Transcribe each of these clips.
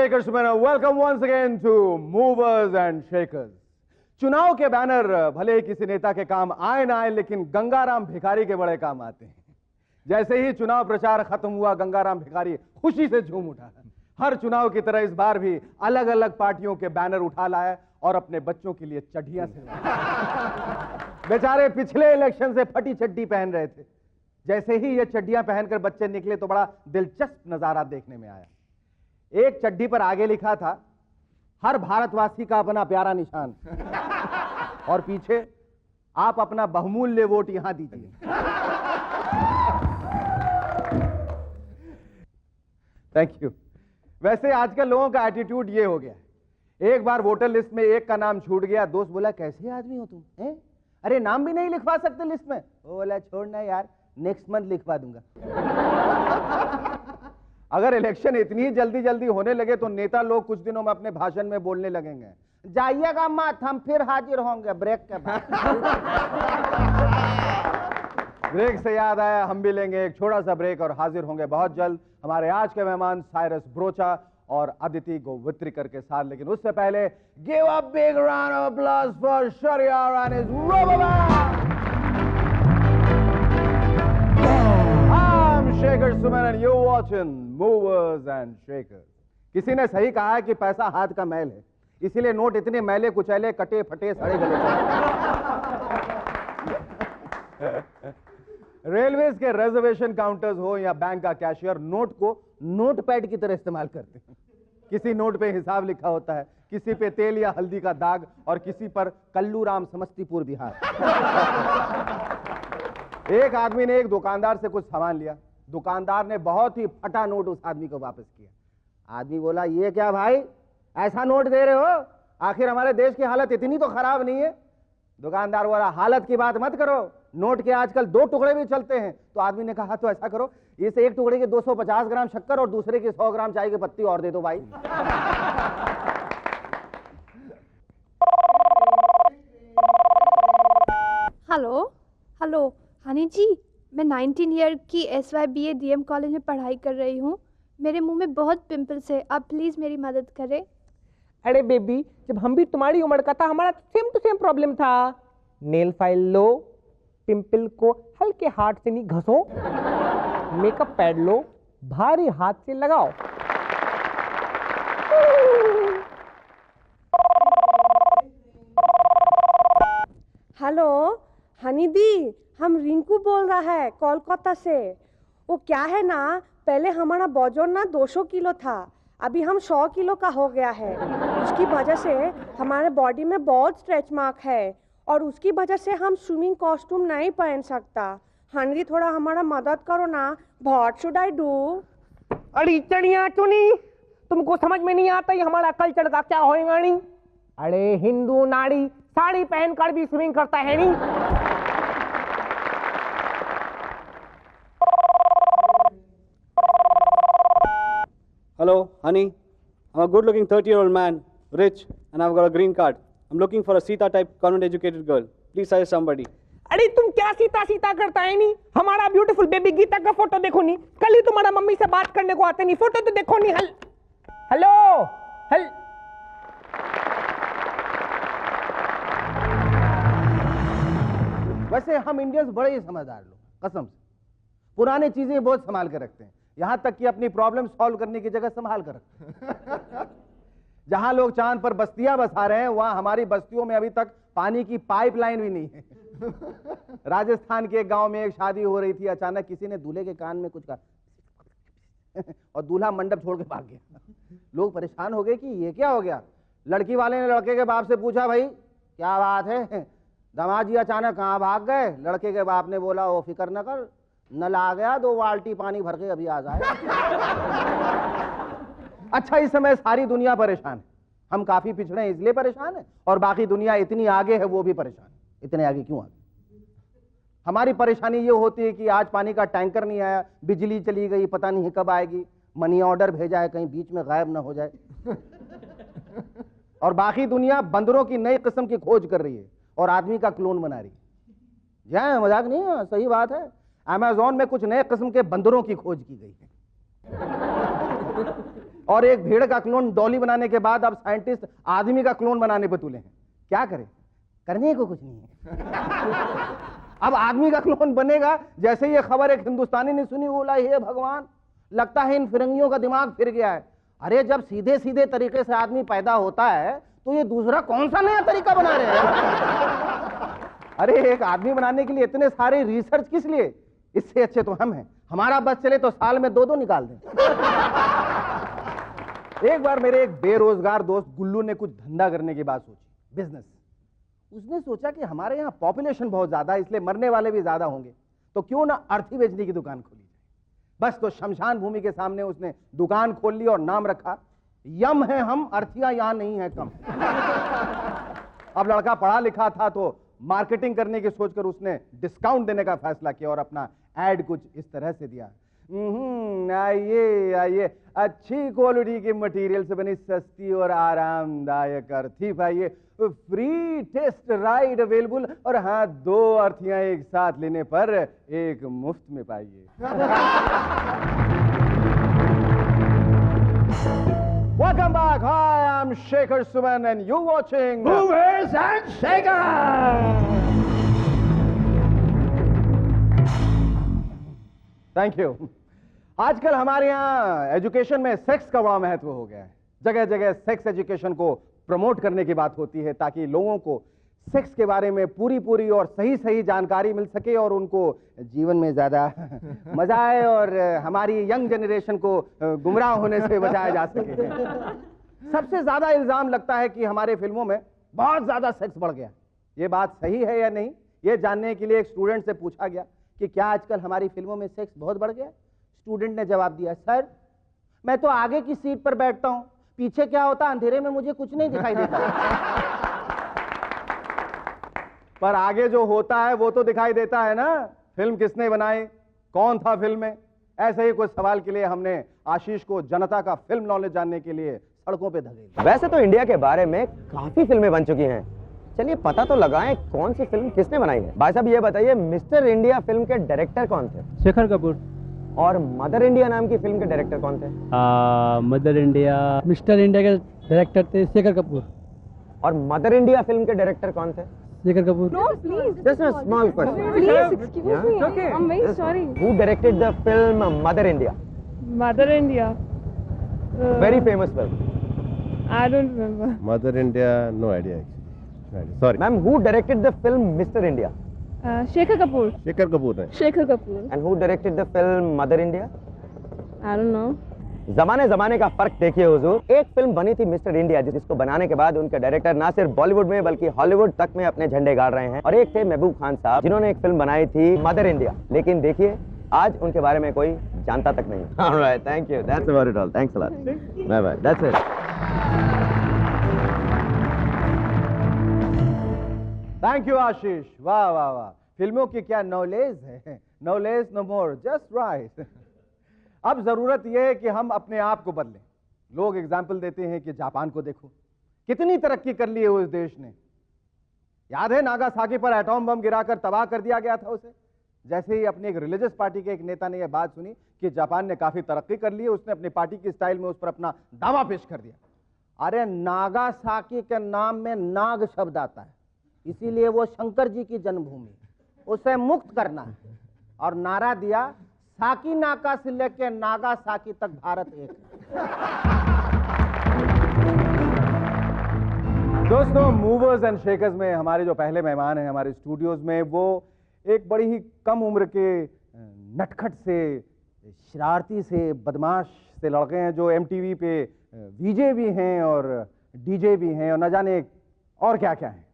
Shakers men, welcome once again to Movers and Shakers. चुनाव के banner भले ही किसी नेता के काम आए ना आए, लेकिन गंगाराम भिखारी के बड़े काम आते हैं। जैसे ही चुनाव प्रचार खत्म हुआ, गंगाराम भिखारी खुशी से झूम उठा। हर चुनाव की तरह इस बार भी अलग अलग पार्टियों के बैनर उठा लाया और अपने बच्चों के लिए चड्डियां से बेचारे पिछले इलेक्शन से फटी चड्डी पहन रहे थे। जैसे ही ये चड्डियां पहनकर बच्चे निकले तो बड़ा दिलचस्प नजारा देखने में आया। एक चड्डी पर आगे लिखा था, हर भारतवासी का अपना प्यारा निशान, और पीछे, आप अपना बहुमूल्य वोट यहां दीजिए। Thank you. वैसे आजकल लोगों का एटीट्यूड ये हो गया है, एक बार वोटर लिस्ट में एक का नाम छूट गया, दोस्त बोला कैसे आदमी हो तुम, हैं? अरे नाम भी नहीं लिखवा सकते लिस्ट में? वो बोला छोड़ना यार, नेक्स्ट मंथ लिखवा दूंगा। अगर इलेक्शन इतनी जल्दी जल्दी होने लगे तो नेता लोग कुछ दिनों में अपने भाषण में बोलने लगेंगे, जाइएगा मत, हम फिर हाजिर होंगे ब्रेक के बाद। ब्रेक से याद आया, हम भी लेंगे एक छोटा सा ब्रेक और हाजिर होंगे बहुत जल्द हमारे आज के मेहमान साइरस ब्रोचा और अदिति गोवित्रिकर के साथ। लेकिन उससे पहले give a big round of applause for Shahryar and his Roboman. Shakers Suman and you're watching Movers and Shakers. किसी ने सही कहा है कि पैसा हाथ का मैल है, इसीलिए नोट इतने मैले कुचैले कटे फटे सड़े गले। रेलवेज के रिजर्वेशन काउंटर्स हो या बैंक का कैशियर, नोट को नोट पैड की तरह इस्तेमाल करते हैं। किसी नोट पे हिसाब लिखा होता है, किसी पे तेल या हल्दी का दाग और किसी पर कल्लू राम समस्तीपुर बिहार। एक आदमी ने एक दुकानदार से कुछ सामान लिया, दुकानदार ने बहुत ही फटा नोट उस आदमी को वापस किया। आदमी बोला, ये क्या भाई, ऐसा नोट दे रहे हो? आखिर हमारे देश की हालत इतनी तो खराब नहीं है। दुकानदार बोला, हालत की बात मत करो, नोट के आजकल 2 टुकड़े भी चलते हैं। तो आदमी ने कहा, तो ऐसा करो, इस एक टुकड़े के 250 ग्राम शक्कर और दूसरे के 100 ग्राम चाय की पत्ती और दे दो भाई। हेलो हेलो हनी जी, मैं 19 ईयर की SYBA DM कॉलेज में पढ़ाई कर रही हूँ। मेरे मुंह में बहुत पिंपल्स है, आप प्लीज़ मेरी मदद करें। अरे बेबी, जब हम भी तुम्हारी उम्र का था, हमारा सेम टू सेम प्रॉब्लम था। नेल फाइल लो, पिंपल को हल्के हाथ से नहीं घसो, मेकअप पैड लो, भारी हाथ से लगाओ। हेलो हनी दी, हम रिंकू बोल रहा है कोलकाता से। वो क्या है ना, पहले हमारा वजन ना 200 किलो था, अभी हम 100 किलो का हो गया है। उसकी वजह से हमारे बॉडी में बहुत स्ट्रेच मार्क है और उसकी वजह से हम स्विमिंग कॉस्ट्यूम नहीं पहन सकता। हनी दी, थोड़ा हमारा मदद करो ना। What should I do? अरे चढ़िया चुनी, तुमको समझ में नहीं आता ये हमारा कल्चर का क्या होएगा नहीं? अरे हिंदू नारी साड़ी पहनकर भी स्विमिंग करता है नहीं? Hello, honey. I'm a good-looking 30-year-old man, rich, and I've got a green card. I'm looking for a Sita-type, convent-educated girl. Please suggest somebody. अरे तुम क्या सीता सीता करता है नहीं? हमारा ब्यूटीफुल बेबी गीता का फोटो देखो नहीं, कल ही तुम्हारा मम्मी से बात करने को आते नहीं, फोटो तो देखो नहीं। हेलो हेल वैसे हम इंडियंस बड़े ही समझदार लोग, कसम से पुरानी चीजें बहुत संभाल कर रखते हैं, यहां तक कि अपनी प्रॉब्लम सॉल्व करने की जगह संभाल कर रखते हैं। जहां लोग चांद पर बस्तियां बसा रहे हैं, वहां हमारी बस्तियों में अभी तक पानी की पाइपलाइन भी नहीं है। राजस्थान के एक गांव में एक शादी हो रही थी, अचानक किसी ने दूल्हे के कान में कुछ कहा और दूल्हा मंडप छोड़ के भाग गया। लोग परेशान हो गए कि ये क्या हो गया। लड़की वाले ने लड़के के बाप से पूछा, भाई क्या बात है, दामाद जी अचानक कहाँ भाग गए? लड़के के बाप ने बोला, ओ फिक्र न कर, नल आ गया, 2 बाल्टी पानी भर के अभी आ जाए। अच्छा, इस समय सारी दुनिया परेशान है, हम काफी पिछड़े हैं इसलिए परेशान है, और बाकी दुनिया इतनी आगे है वो भी परेशान है। इतने आगे क्यों आगे? हमारी परेशानी ये होती है कि आज पानी का टैंकर नहीं आया, बिजली चली गई, पता नहीं कब आएगी, मनी ऑर्डर भेजा है, कहीं बीच में गायब ना हो जाए। और बाकी दुनिया बंदरों की नई किस्म की खोज कर रही है और आदमी का क्लोन बना रही है। मजाक नहीं है, सही बात है। अमेज़न में कुछ नए किस्म के बंदरों की खोज की गई है। और एक भेड़ का क्लोन डॉली बनाने के बाद अब साइंटिस्ट आदमी का क्लोन बनाने पर तुले हैं। क्या करें, करने को कुछ नहीं है। अब आदमी का क्लोन बनेगा। जैसे ये खबर एक हिंदुस्तानी ने सुनी, बोला हे भगवान, लगता है इन फिरंगियों का दिमाग फिर गया है। अरे जब सीधे सीधे तरीके से आदमी पैदा होता है तो ये दूसरा कौन सा नया तरीका बना रहे हैं? अरे एक आदमी बनाने के लिए इतने सारे रिसर्च किस लिए? इससे अच्छे तो हम हैं। हमारा बस चले तो साल में 2-2 निकाल दें। एक बार मेरे एक बेरोजगार दोस्त गुल्लू ने कुछ धंधा करने की बात सोची, बिजनेस। उसने सोचा कि हमारे यहाँ पॉपुलेशन बहुत ज्यादा है, इसलिए मरने वाले भी ज्यादा होंगे, तो क्यों ना अर्थी बेचने की दुकान खोली जाए। बस तो शमशान भूमि के सामने उसने दुकान खोल ली और नाम रखा, यम है हम, अर्थियां यहां नहीं है कम। अब लड़का पढ़ा लिखा था तो मार्केटिंग करने की सोचकर उसने डिस्काउंट देने का फैसला किया और अपना एड कुछ इस तरह से दिया, आइए आइए, अच्छी क्वालिटी के मटेरियल से बनी सस्ती और आरामदायक अर्थी पाइए, फ्री टेस्ट राइड अवेलेबल, और हाँ 2 अर्थियां एक साथ लेने पर एक मुफ्त में पाइए। Welcome back. Hi, I'm Shekhar Suman and you're watching Movers and Shakers. Thank you. आजकल हमारे यहाँ एजुकेशन में सेक्स का बड़ा महत्व हो गया है। जगह जगह सेक्स एजुकेशन को प्रमोट करने की बात होती है ताकि लोगों को सेक्स के बारे में पूरी और सही जानकारी मिल सके और उनको जीवन में ज्यादा मजा आए और हमारी यंग जनरेशन को गुमराह होने से बचाया जा सके। सबसे ज्यादा इल्जाम लगता है कि हमारे फिल्मों में बहुत ज्यादा सेक्स बढ़ गया। ये बात सही है या नहीं, ये जानने के लिए एक स्टूडेंट से पूछा गया कि क्या आजकल हमारी फिल्मों में सेक्स बहुत बढ़ गया? स्टूडेंट ने जवाब दिया, सर मैं तो आगे की सीट पर बैठता हूं, पीछे क्या होता अंधेरे में मुझे कुछ नहीं दिखाई देता। पर आगे जो होता है वो तो दिखाई देता है ना। फिल्म किसने बनाई, कौन था फिल्म में? ऐसे ही कुछ सवाल के लिए हमने आशीष को जनता का फिल्म नॉलेज जानने के लिए सड़कों पे धकेला। वैसे तो इंडिया के बारे में काफी फिल्में बन चुकी हैं, चलिए पता तो लगाएं कौन सी फिल्म किसने बनाई है। भाई साहब ये बताइए, मिस्टर इंडिया फिल्म के डायरेक्टर कौन थे? शेखर कपूर। और मदर इंडिया नाम की फिल्म के डायरेक्टर कौन थे? मदर इंडिया, मिस्टर इंडिया के डायरेक्टर थे शेखर कपूर। और मदर इंडिया फिल्म के डायरेक्टर कौन थे? Shekhar Kapoor. No, please. Just a small question. Please, excuse Yeah? me. It's okay. I'm very sorry. Who directed the film Mother India? Mother India. Very famous film. I don't remember. Mother India, no idea actually. Sorry. Ma'am, who directed the film Mr. India? Shekhar Kapoor. Shekhar Kapoor ne. Shekhar Kapoor. And who directed the film Mother India? I don't know. जमाने का फर्क देखिए हुजूर। एक film बनी थी mister India, जिसको बनाने के बाद उनके डायरेक्टर ना सिर्फ बॉलीवुड में बल्कि हॉलीवुड तक में अपने झंडे गाड़ रहे हैं। और एक थे महबूब खान साहब, जिन्होंने एक फिल्म बनाई थी मदर इंडिया, लेकिन देखिए आज उनके बारे में कोई जानता तक नहीं। Alright, thank you, that's about it all, thanks a lot, bye bye, that's it. Thank you Ashish, वाह वाह वाह, फिल्मों की क्या नॉलेज है। Knowledge no more, just right. अब जरूरत यह है कि हम अपने आप को बदलें। लोग एग्जाम्पल देते हैं कि जापान को देखो, कितनी तरक्की कर ली है उस देश ने। याद है नागासाकी पर एटॉम बम गिराकर तबाह कर दिया गया था उसे। जैसे ही अपनी एक रिलीजियस पार्टी के एक नेता ने यह बात सुनी कि जापान ने काफी तरक्की कर ली है, उसने अपनी पार्टी की स्टाइल में उस पर अपना दावा पेश कर दिया। अरे नागासाकी के नाम में नाग शब्द आता है, इसीलिए वो शंकर जी की जन्मभूमि, उसे मुक्त करना है। और नारा दिया, साकी नाका से लेकर नागासाकी तक भारत एक है। दोस्तों, मूवर्स एंड शेकर्स में हमारे जो पहले मेहमान हैं हमारे स्टूडियोज में, वो एक बड़ी ही कम उम्र के नटखट से, शरारती से, बदमाश से लड़के हैं जो एमटीवी पे वीजे भी हैं और डीजे भी हैं और न जाने और क्या क्या है।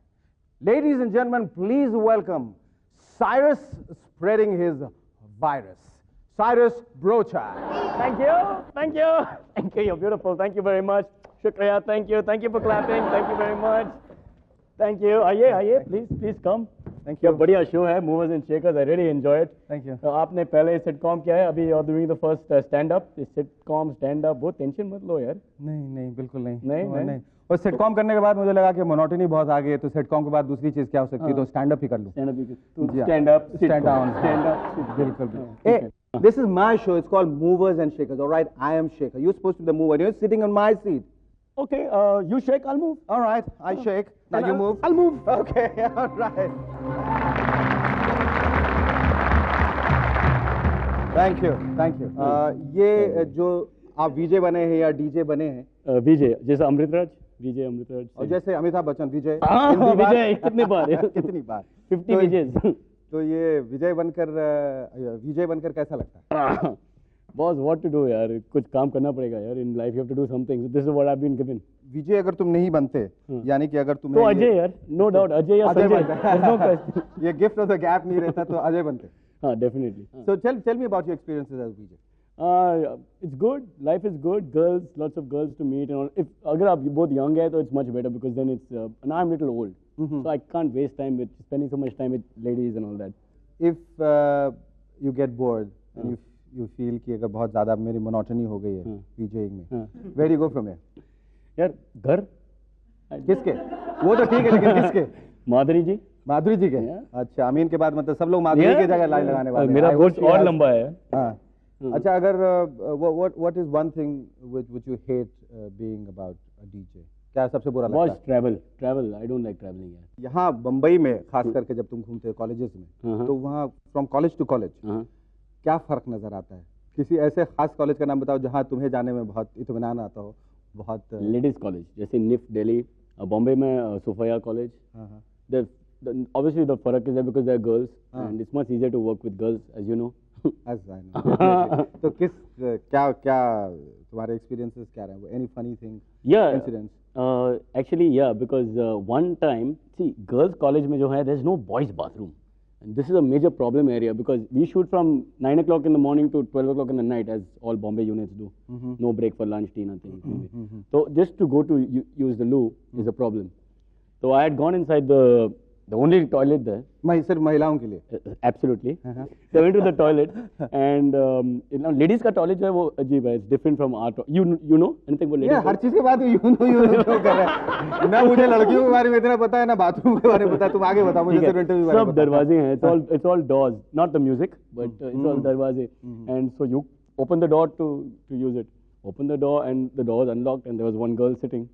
Ladies and gentleman, please welcome Cyrus spreading his virus, Cyrus Brocha. Thank you, thank you, thank you. You're beautiful. Thank you very much. Shukriya. Thank you for clapping. Thank you very much. Thank you. आइए, please come. Thank you. बढ़िया show है, movers and shakers. I really enjoy it. Thank you. तो आपने पहले sitcom किया है, अभी you are doing the first stand-up. Sitcom stand up, बहुत टेंशन मत लो यार। नहीं बिल्कुल नहीं। नहीं। और सिटकॉम करने के बाद मुझे लगा कि मोनोटनी बहुत आ गई है, तो सिटकॉम के बाद दूसरी चीज क्या हो सकती है, तो स्टैंड अप ही कर लूं। स्टैंड-अप, जी हाँ। Stand up, Stand down. स्टैंड-अप, बिल्कुल। This is my show. It's called Movers and Shakers. All right, I am Shaker. You're supposed to be the mover. You're sitting on my seat. Okay, you shake, I'll move. All right, I shake. Now And you move. I'll move. Okay, all right. Thank you, thank you. ये जो आप वीजे बने हैं या DJ बने हैं विजय, जैसे अमृतराज, विजय अमृतराज. और जैसे अमिताभ बच्चन विजय हाँ, हिंदी बार- विजय कितनी बार है? कितनी बार 50 विजयs. तो ये विजय बनकर कैसा लगता है? Boss, what to do यार? कुछ काम करना पड़ेगा यार. In life you have to do something. So this is what I've been given. विजय अगर तुम नहीं बनते यानी कि अगर तुम्हें तो अजय यार, no doubt, अजय या संजय. There's no question. ये गिफ्ट ऑफ द गैप नहीं रहता तो अजय बनते. हाँ, definitely. So tell me about your experiences as Vijay. It's good. Life is good. Girls, lots of girls to meet and all. If अगर आप both young है तो it's much better because then it's and I'm little old, so I can't waste time with spending so much time with ladies and all that. If you get bored and you feel कि अगर बहुत ज़्यादा मेरी monotony हो गई है DJing में, where do you go from here? यार घर. किसके? वो तो ठीक है लेकिन किसके? माधुरी जी. माधुरी जी के? अच्छा, अमीन के बाद मतलब सब लोग माधुरी की जगह लाइन लगाने वाले हैं. मेरा I hope कोर्स she और has- लंबा है. हाँ. अच्छा, अगर what is one thing which you hate being about a DJ? क्या सबसे बुरा लगता Boss, है? travel. I don't like traveling यार. यहाँ बम्बई में खास करके जब तुम घूमते हो कॉलेजेस में, तो वहाँ फ्रॉम कॉलेज टू कॉलेज क्या फर्क नजर आता है? किसी ऐसे खास कॉलेज का नाम बताओ जहाँ तुम्हें जाने में बहुत इत्मीनान आता हो, बहुत लेडीज कॉलेज जैसे निफ्ट दिल्ली, बॉम्बे में सोफिया कॉलेज. Obviously the फर्क is there because they're girls and it's much easier to work with girls as you know. as I know. Definitely. तो क्या तुम्हारे एक्सपीरियंसेस क्या रहे? Any funny thing? Yeah. Incidents? Actually, yeah, because one time, see, girls' college में जो है, there's no boys' bathroom. And this is a major problem area because we shoot from 9 o'clock in the morning to 12 o'clock in the night, as all Bombay units do. No break for lunch, tea, nothing. So just to go to use the loo is a problem. So I had gone inside the only toilet there. सिर्फ महिलाओं के लिए? Absolutely. So I went to the toilet and you know, ladies का toilet जो है वो अजीब है. It's different from our toilet. You know anything about ladies? Yeah, हर चीज के बाद you know क्यों कर रहा है? ना मुझे लड़कियों के बारे में इतना पता है ना बाथरूम के बारे में पता है. तुम आगे बताओ मुझे सिर्फ इंटरव्यू के बारे में. सब दरवाजे हैं. It's all doors, not the music, but it's all दरवाजे. And so you open the door to use it. Open the door and the door was unlocked and there was one girl sitting.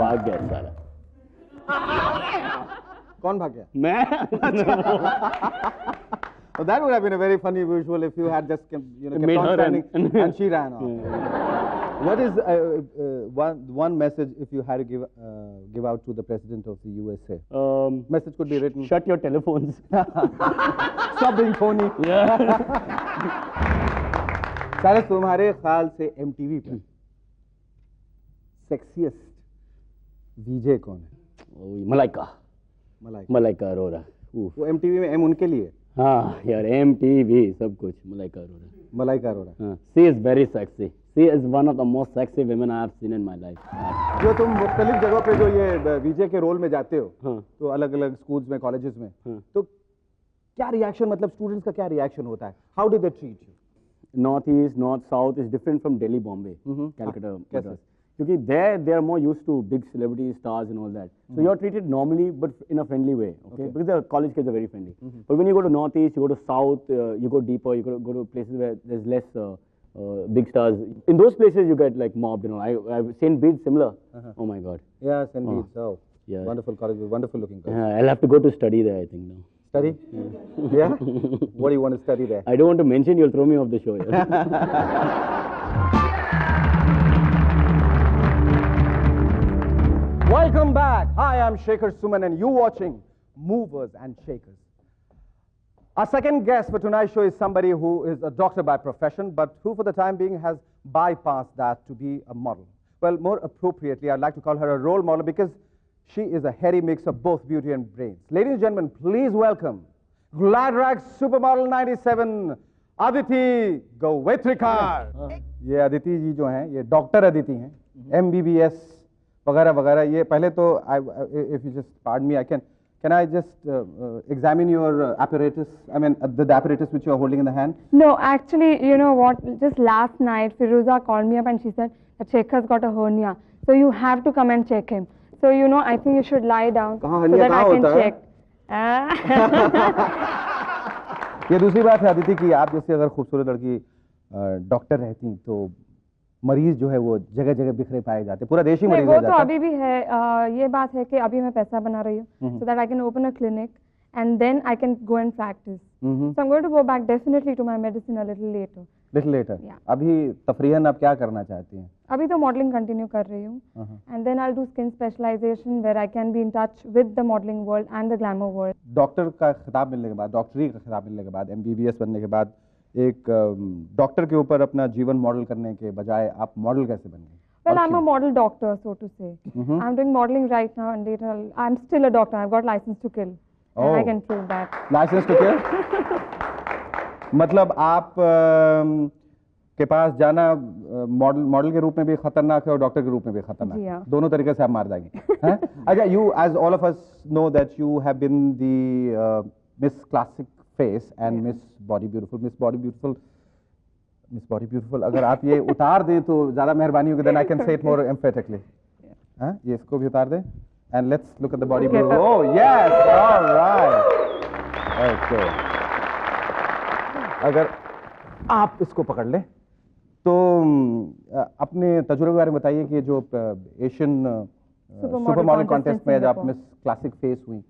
भाग गया साला. कौन भाग गया? मैं. Well, that would have been a very funny visual if you had just kept Made on her standing run. and she ran off. What is one message if you had to give out to the president of the USA? Message could be written. Shut your telephones. Stop being phony. Yeah. सारे तुम्हारे ख्याल से MTV पर sexiest वीजे कौन है? मलाइका अरोरा. वो MTV में M उनके लिए? हाँ यार, MTV सब कुछ. मलाइका अरोरा. हाँ. She is very sexy. She is one of the most sexy women I have seen in my life. जो तुम मुख्तलिफ जगहों पे जो ये वीजे के रोल में जाते हो, तो अलग अलग स्कूल्स में, कॉलेजेस में, तो क्या रिएक्शन, मतलब स्टूडेंट्स का क्या रिएक्शन होता है? How do they treat you? North East, North South is different from Delhi, Bombay, Calcutta, Madras. Because there they are more used to big celebrities, stars, and all that. So you are treated normally, but in a friendly way. Okay? Because the college kids are very friendly. But when you go to North East, you go to South, you go deeper, you go to places where there's less big stars. In those places, you get like mobbed. You know, I've seen Beats similar. Oh my God. Yeah, St. Bede's. Oh, yeah. Wonderful college, wonderful looking college. I'll have to go to study there, I think now. Study? Yeah? What do you want to study there? I don't want to mention, you'll throw me off the show. Yeah? Welcome back. Hi, I'm Shaker Suman and you're watching Movers and Shakers. Our second guest for tonight's show is somebody who is a doctor by profession, but who for the time being has bypassed that to be a model. Well, more appropriately, I'd like to call her a role model because she is a hairy mix of both beauty and brains. Ladies and gentlemen, please welcome Gladrag Supermodel 97, Aditi Gowetrikar. ये अदिति जी जो हैं, ये doctor Aditi हैं, MBBS वगैरह वगैरह. ये पहले तो if you just pardon me, can I just examine your apparatus? I mean, the apparatus which you are holding in the hand. No, actually, you know what? Just last night, Firuza called me up and she said that Shekhar's got a hernia. So you have to come and check him. So, you know, I think you should lie down so that I can check. ये दूसरी बात है अदिति कि आप जैसे अगर खूबसूरत लड़की डॉक्टर रहती तो मरीज जो है वो जगह जगह बिखरे पाए जाते, पूरा देश ही नहीं, मरीज वो हो तो जाता। अभी भी है। ये बात है कि अभी मैं पैसा बना रही हूँ, so that I can open a clinic and then I can go and practice. So I'm going to go back definitely to my medicine a little later. Little letter. Yeah. अभी तफरीहन आप क्या करना चाहती हैं? अभी तो मॉडलिंग कंटिन्यू कर रही हूँ and then I'll do skin specialization where I can be in touch with the modeling world and the glamour world. Doctor का खिताब मिलने के बाद, डॉक्टरी का खिताब मिलने के बाद, MBBS बनने के बाद एक डॉक्टर के ऊपर अपना जीवन मॉडल करने के बजाय आप मॉडल कैसे बन गए? Well, I'm a model doctor, so to say. I'm doing modeling right now and later I'm still a doctor. I've got license to kill. And I can prove that. License to kill? मतलब आप के पास जाना model के रूप में भी खतरनाक है और डॉक्टर के रूप में भी खतरनाक जी है, हाँ। दोनों तरीके से आप मार जाएंगे। हैं? अच्छा, you as all of us know that you have been the miss classic face and miss body beautiful. अगर आप ये उतार दें तो ज्यादा मेहरबानी होगी, then I can say it more emphatically. हाँ, ये इसको भी उतार दें and let's look at the body. Oh yes, alright, okay. अगर आप इसको पकड़ लें तो अपने तजुर्बे के बारे में बताइए कि जो एशियन सुपर मॉडल कॉन्टेस्ट में जब आप मिस क्लासिक फेस हुई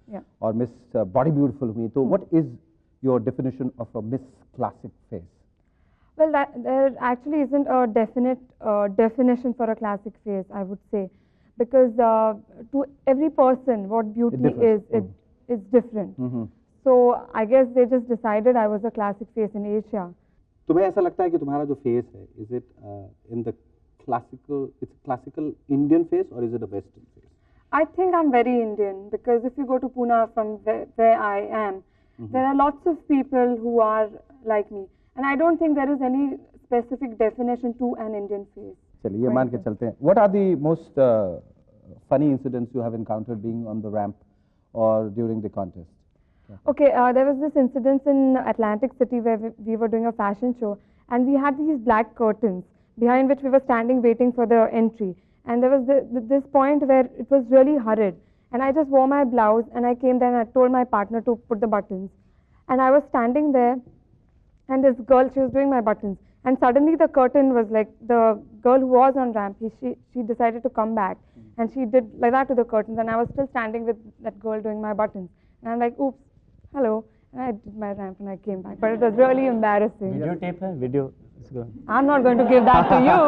और मिस बॉडी ब्यूटीफुल हुई, तो what is your definition of a miss classic face? Well, there actually isn't a definite definition for a classic face, I would say, because to every person, what beauty is different. So I guess they just decided I was a classic face in Asia. तुम्हें ऐसा लगता है कि तुम्हारा जो face है, is it in the classical Indian face और is it a western face? I think I'm very Indian because if you go to Pune from where I am, there are lots of people who are like me. And I don't think there is any specific definition to an Indian face. चलिए ये मान के चलते हैं। What are the most funny incidents you have encountered being on the ramp or during the contest? Okay, there was this incident in Atlantic City where we were doing a fashion show and we had these black curtains behind which we were standing waiting for the entry. And there was this point where it was really hurried. And I just wore my blouse and I came there and I told my partner to put the buttons. And I was standing there and this girl, she was doing my buttons. And suddenly the curtain was like, the girl who was on ramp, she decided to come back. And she did like that to the curtains. And I was still standing with that girl doing my buttons. And I'm like, oops, hello. And I did my ramp and I came back. But it was really embarrassing. Videotape है? Video. I'm not going to give that to you.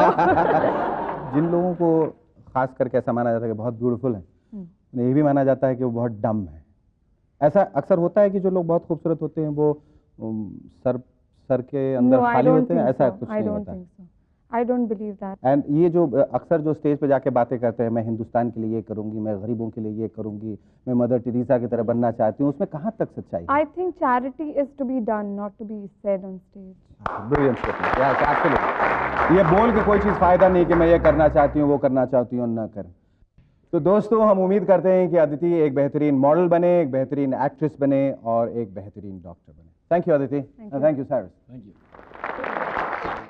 जिन लोगों को खास करके ऐसा माना जाता है कि बहुत ब्यूटीफुल है, उन्हें ये भी माना जाता है कि वो बहुत डम है। ऐसा अक्सर होता है कि जो लोग बहुत खूबसूरत होते हैं वो सर के अंदर खाली होते हैं, ऐसा कुछ नहीं होता। I don't believe that. And ये जो अक्सर जो स्टेज पे जाके बातें करते हैं, मैं हिंदुस्तान के लिए ये करूंगी, मैं गरीबों के लिए ये करूंगी, मैं मदर टेरेसा की तरह बनना चाहती हूँ, उसमें कहाँ तक सच्चाई है? I think charity is to be done, not to be said on stage. Brilliant statement. Yes, absolutely. ये बोल के कोई चीज़ फायदा नहीं कि मैं ये करना चाहती हूँ, वो करना चाहती हूँ, ना करें। तो दोस्तों, हम उम्मीद करते हैं कि अदिति एक बेहतरीन मॉडल बने, एक बेहतरीन एक्ट्रेस बने और एक बेहतरीन डॉक्टर बने। Thank you Aditi, thank you Cyrus. Thank you.